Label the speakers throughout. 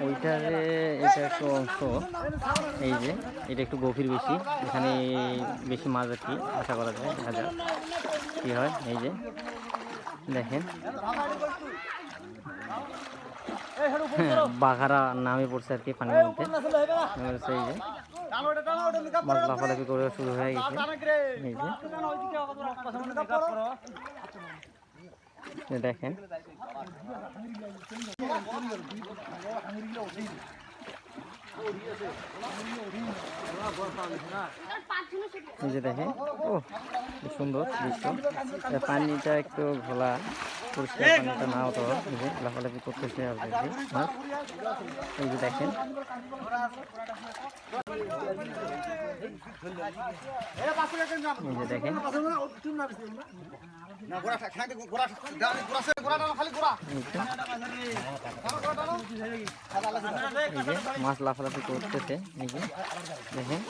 Speaker 1: ওইটারে এটা একটু অংশ, এই যে এটা একটু গভীর বেশি, এখানে বেশি মাছ আর কি আশা করা যায়, দেখা যাক কী হয়। এই যে দেখেন বাঘারা নামে পড়ছে আর কি পানির মধ্যে। এই যে মাছ লাফালাফি করে শুরু হয়ে গেছে। এই যে দেখেন এই যে দেখেন, ও কি সুন্দর দৃশ্য। পানিটা একটু ঘোলা, পরিষ্কার পানিটা না হতো, এই যে লাফালাফি করতেছে আর কি মাছ। এই যে দেখেন এই যে দেখেন মাছ লাফালাফি করতেছে। এই যে দেখেন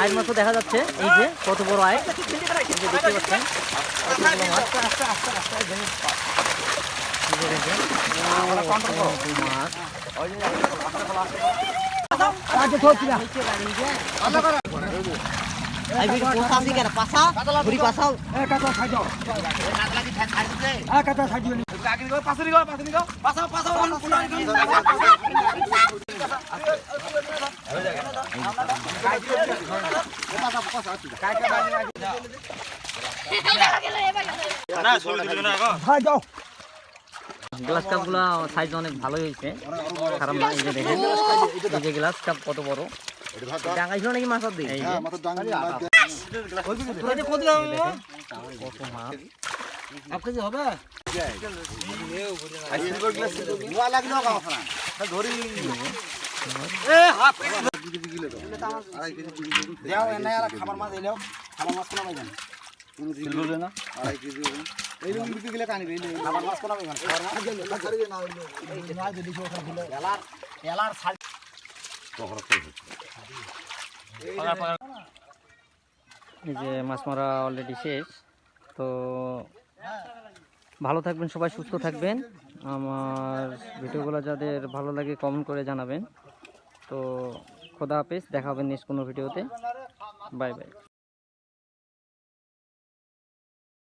Speaker 1: আয়ের মাছও দেখা যাচ্ছে। এই যে কত বড় আয়, দেখতে পাচ্ছেন গ্লাস কাপ গুলা সাইজ অনেক ভালোই হয়েছে, খারাপ না। এই যে দেখেন এই যে গ্লাস কাপ কত বড়, ডাঙাই ছিল নাকি মাছ দিয়ে কত মাছ আপনাকে হবে। খাবার মাছ এলেও খাবার মাছ কোনা পাইবেন না, 2.5 কেজি এইরকম বিক্রি গেলে কানিবে খাবার মাছ কোনা পাইবেন। এই যে মাছ মারা অলরেডি শেষ। তো ভালো থাকবেন সবাই, সুস্থ থাকবেন। আমার ভিডিওগুলো যাদের ভালো লাগে কমেন্ট করে জানাবেন। তো খোদা হাফেজ, দেখা হবে নেক্সট কোনো ভিডিওতে। Bye bye.